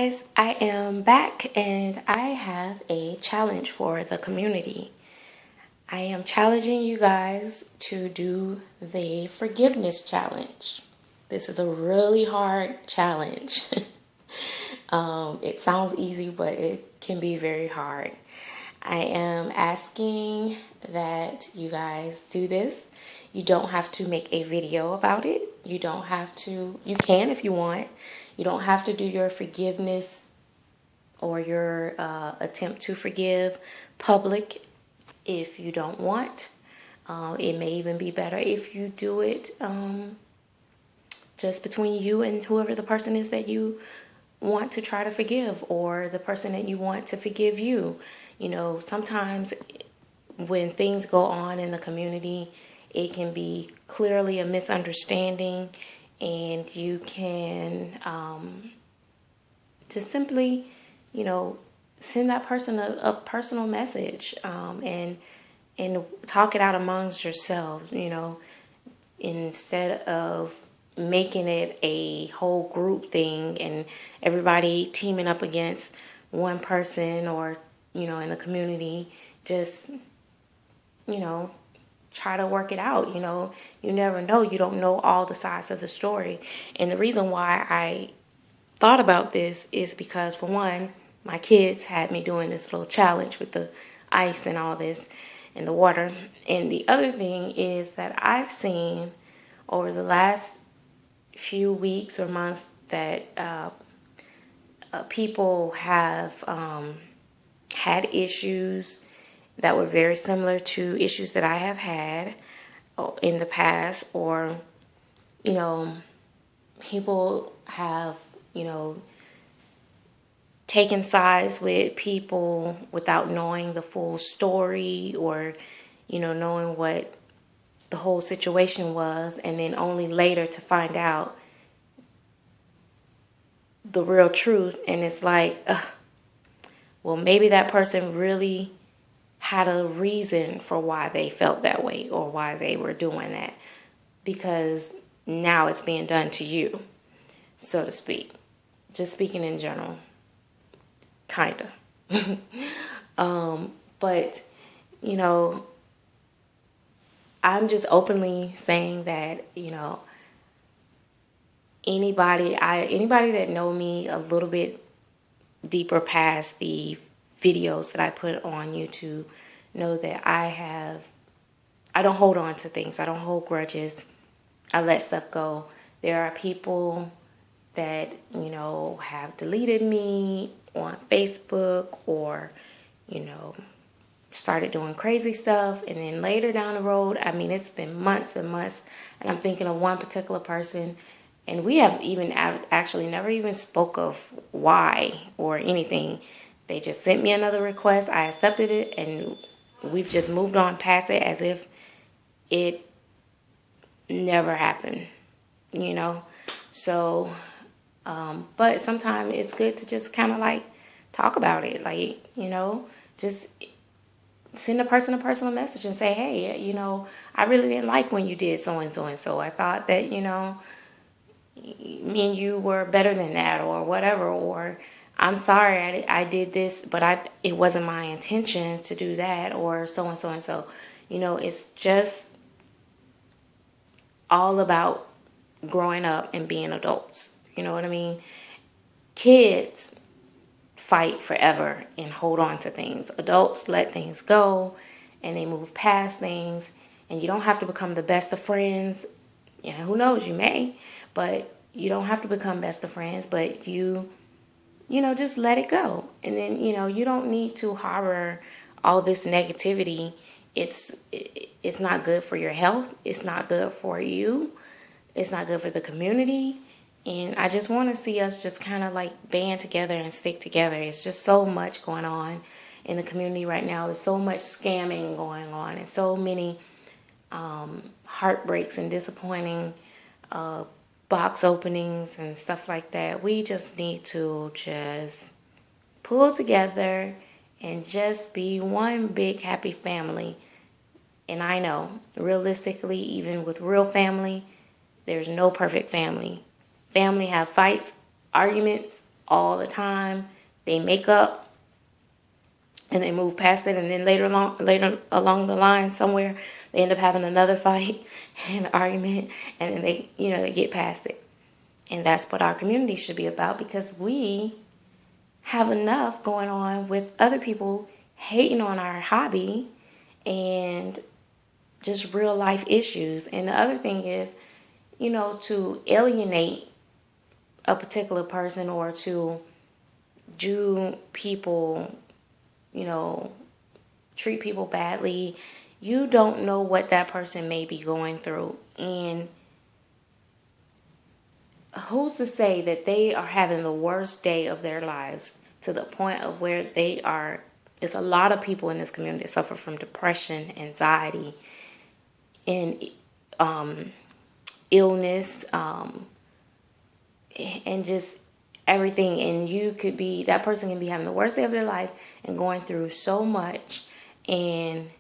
guys, I am back and I have a challenge for the community. I am challenging you guys to do the forgiveness challenge. This is a really hard challenge. It sounds easy, but it can be very hard. I am asking that you guys do this. You don't have to make a video about it. You don't have to, you can if you want. You don't have to do your forgiveness or your attempt to forgive public if you don't want. It may even be better if you do it just between you and whoever the person is that you want to try to forgive, or the person that you want to forgive you. You know, sometimes when things go on in the community, it can be clearly a misunderstanding, and you can just simply, you know, send that person a personal message and talk it out amongst yourselves, you know, instead of making it a whole group thing and everybody teaming up against one person or, you know, in the community. Just, you know, try to work it out. You know, you never know. You don't know all the sides of the story. And the reason why I thought about this is because, for one, my kids had me doing this little challenge with the ice and all this and the water. And the other thing is that I've seen over the last few weeks or months that people have had issues that were very similar to issues that I have had in the past, or, you know, people have, you know, taken sides with people without knowing the full story, or, you know, knowing what the whole situation was, and then only later to find out the real truth. And it's like, well, maybe that person really had a reason for why they felt that way or why they were doing that, because now it's being done to you, so to speak. Just speaking in general, kind of. But, you know, I'm just openly saying that, you know, anybody that know me a little bit deeper past the videos that I put on YouTube know that I don't hold on to things. I don't hold grudges. I let stuff go. There are people that, you know, have deleted me on Facebook, or, you know, started doing crazy stuff, and then later down the road, I mean, it's been months and months, and I'm thinking of one particular person, and we have even actually never even spoke of why or anything. They just sent me another request. I accepted it, and we've just moved on past it as if it never happened, you know? So, but sometimes it's good to just kind of like talk about it. Like, you know, just send a person a personal message and say, hey, you know, I really didn't like when you did so and so and so. I thought that, you know, me and you were better than that, or whatever, or I'm sorry I did this, but it wasn't my intention to do that, or so and so and so. You know, it's just all about growing up and being adults. You know what I mean? Kids fight forever and hold on to things. Adults let things go and they move past things, and you don't have to become the best of friends. Yeah, who knows, you may, but you don't have to become best of friends, but you know, just let it go. And then, you know, you don't need to harbor all this negativity. It's not good for your health. It's not good for you. It's not good for the community. And I just want to see us just kind of like band together and stick together. It's just so much going on in the community right now. There's so much scamming going on, and so many heartbreaks and disappointing box openings and stuff like that. We just need to just pull together and just be one big happy family. And I know, realistically, even with real family, there's no perfect family. Family have fights, arguments all the time. They make up and they move past it, and then later along the line somewhere, they end up having another fight and argument, and then they get past it. And that's what our community should be about, because we have enough going on with other people hating on our hobby and just real life issues. And the other thing is, to alienate a particular person or to do people, treat people badly, you don't know what that person may be going through. And who's to say that they are having the worst day of their lives to the point of where they are? There's a lot of people in this community that suffer from depression, anxiety, and illness, and just everything. And that person can be having the worst day of their life and going through so much, and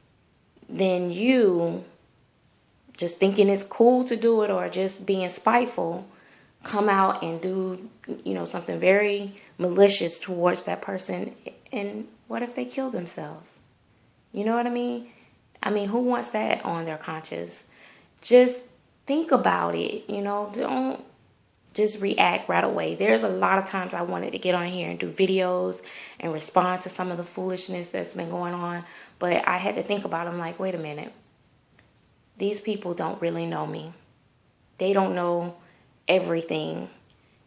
then you just thinking it's cool to do it or just being spiteful, come out and do something very malicious towards that person. And what if they kill themselves? You know what I mean? Who wants that on their conscience? Just think about it. Don't just react right away. There's a lot of times I wanted to get on here and do videos and respond to some of the foolishness that's been going on, but I had to think about it. I'm like, wait a minute. These people don't really know me. They don't know everything.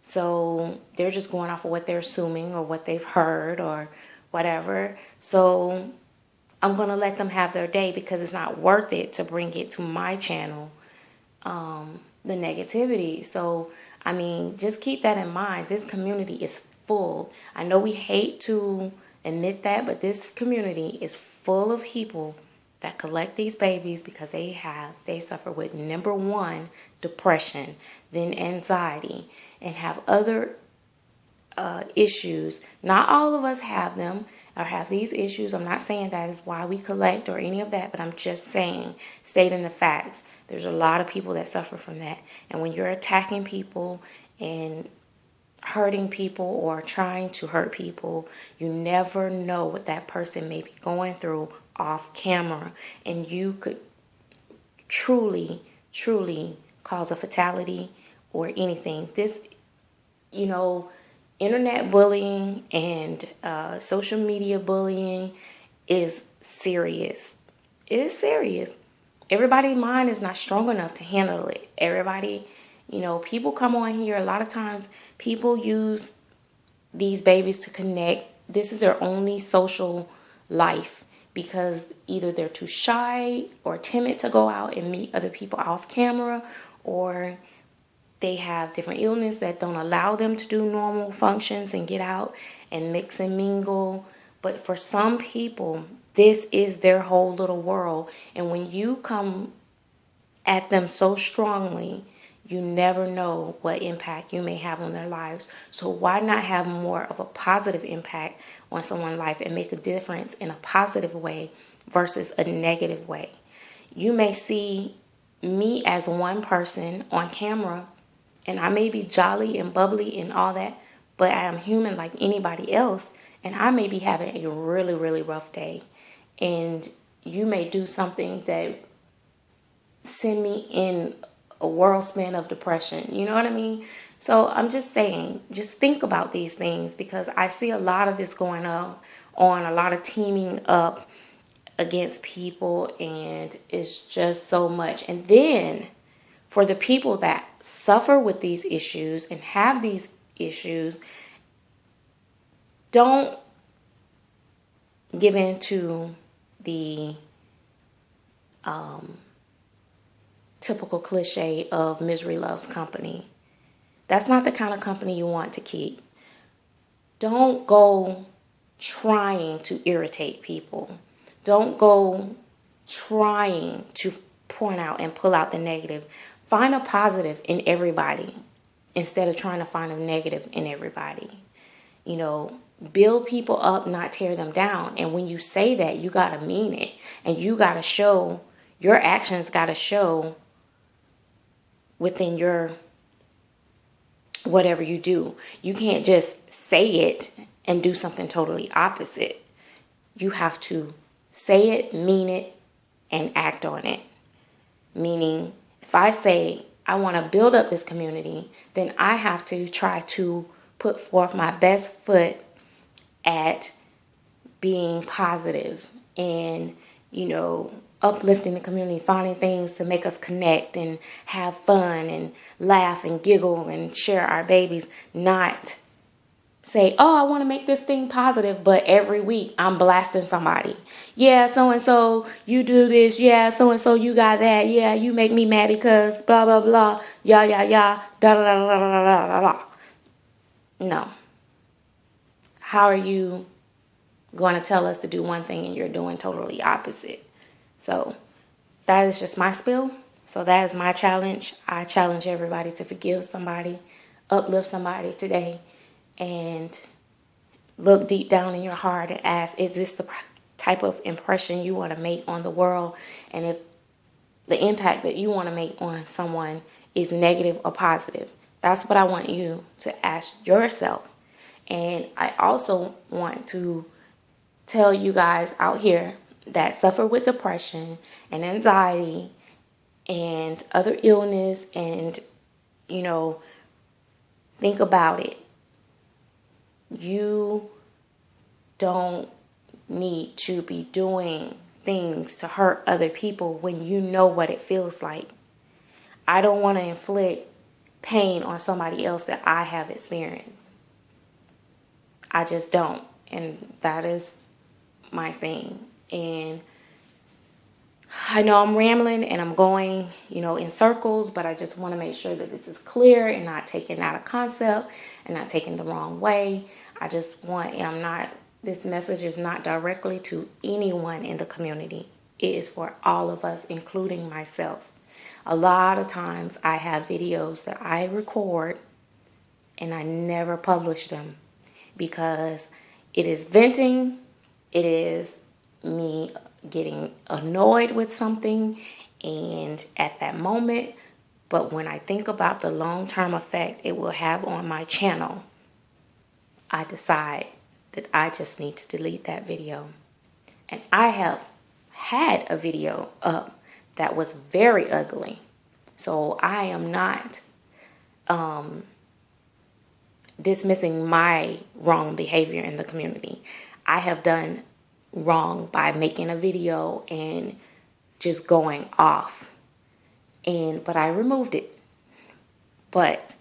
So they're just going off of what they're assuming or what they've heard or whatever. So I'm going to let them have their day, because it's not worth it to bring it to my channel, the negativity. So, just keep that in mind. This community is full. I know we hate to admit that, but this community is full of people that collect these babies because they suffer with, number one, depression, then anxiety, and have other issues. Not all of us have them or have these issues. I'm not saying that is why we collect or any of that, but I'm just stating the facts. There's a lot of people that suffer from that. And when you're attacking people and hurting people or trying to hurt people, you never know what that person may be going through off camera. And you could truly, truly cause a fatality or anything. This, internet bullying and social media bullying is serious. It is serious. Everybody's mind is not strong enough to handle it. Everybody, people come on here. A lot of times people use these babies to connect. This is their only social life, because either they're too shy or timid to go out and meet other people off camera, or they have different illness that don't allow them to do normal functions and get out and mix and mingle. But for some people, this is their whole little world. And when you come at them so strongly, you never know what impact you may have on their lives. So why not have more of a positive impact on someone's life and make a difference in a positive way versus a negative way? You may see me as one person on camera, and I may be jolly and bubbly and all that, but I am human like anybody else, and I may be having a really, really rough day. And you may do something that send me in a whirlwind of depression. You know what I mean? So I'm just saying, just think about these things, because I see a lot of this going on, a lot of teaming up against people, and it's just so much. And then for the people that suffer with these issues and have these issues, don't give in to the typical cliche of misery loves company. That's not the kind of company you want to keep. Don't go trying to irritate people. Don't go trying to point out and pull out the negative. Find a positive in everybody instead of trying to find a negative in everybody. Build people up, not tear them down. And when you say that, you got to mean it. And you got to show, your actions got to show within your whatever you do. You can't just say it and do something totally opposite. You have to say it, mean it, and act on it. Meaning, if I say I want to build up this community, then I have to try to put forth my best foot at being positive and, uplifting the community, finding things to make us connect and have fun and laugh and giggle and share our babies. Not say, oh, I want to make this thing positive, but every week I'm blasting somebody. Yeah, so-and-so, you do this. Yeah, so-and-so, you got that. Yeah, you make me mad because blah, blah, blah. Yeah, da, da, da, da, da, da, da. No. How are you going to tell us to do one thing and you're doing totally opposite? So that is just my spill. So that is my challenge. I challenge everybody to forgive somebody, uplift somebody today, and look deep down in your heart and ask, is this the type of impression you want to make on the world? And if the impact that you want to make on someone is negative or positive, that's what I want you to ask yourself. And I also want to tell you guys out here that suffer with depression and anxiety and other illness, and think about it. You don't need to be doing things to hurt other people when you know what it feels like. I don't want to inflict pain on somebody else that I have experienced. I just don't. And that is my thing. And I know I'm rambling and I'm going, in circles, but I just want to make sure that this is clear and not taken out of concept and not taken the wrong way. This message is not directly to anyone in the community. It is for all of us, including myself. A lot of times I have videos that I record and I never publish them because it is venting. It is me getting annoyed with something and at that moment. But when I think about the long-term effect it will have on my channel, I decide that I just need to delete that video. And I have had a video up that was very ugly. So I am not dismissing my wrong behavior in the community. I have done wrong by making a video and just going off. But I removed it. But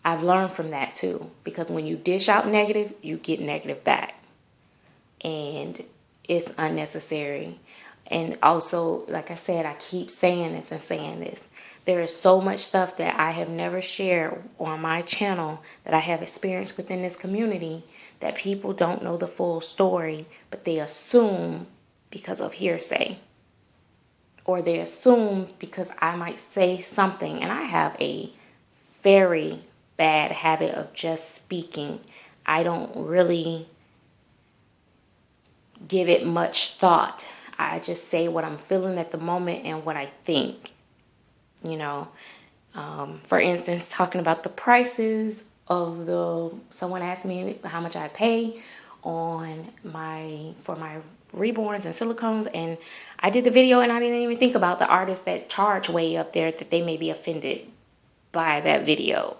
I've learned from that too, because when you dish out negative, you get negative back. And it's unnecessary. And also, like I said, I keep saying this and saying this. There is so much stuff that I have never shared on my channel that I have experienced within this community that people don't know the full story, but they assume because of hearsay. Or they assume because I might say something. And I have a very bad habit of just speaking. I don't really give it much thought. I just say what I'm feeling at the moment and what I think. For instance, talking about the prices of someone asked me how much I pay for my reborns and silicones, and I did the video and I didn't even think about the artists that charge way up there, that they may be offended by that video.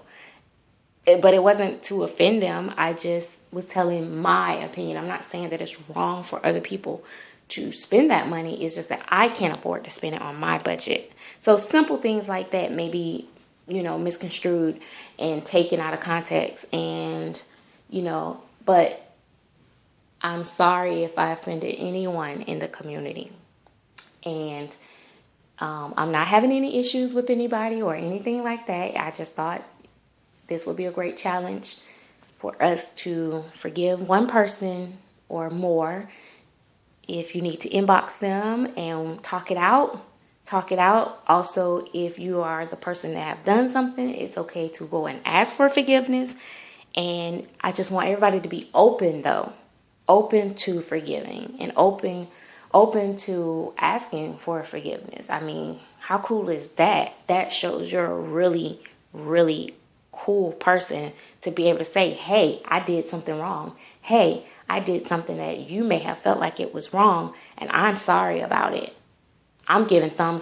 But it wasn't to offend them. I just was telling my opinion. I'm not saying that it's wrong for other people to spend that money. It's just that I can't afford to spend it on my budget. So simple things like that may be, misconstrued and taken out of context. And, but I'm sorry if I offended anyone in the community. And I'm not having any issues with anybody or anything like that. I just thought this would be a great challenge for us to forgive one person or more. If you need to inbox them and talk it out. Also, if you are the person that have done something, it's okay to go and ask for forgiveness. And I just want everybody to be open, though. Open to forgiving and open to asking for forgiveness. I mean, how cool is that? That shows you're a really, really cool person to be able to say, hey, I did something wrong. Hey, I did something that you may have felt like it was wrong, and I'm sorry about it. I'm giving thumbs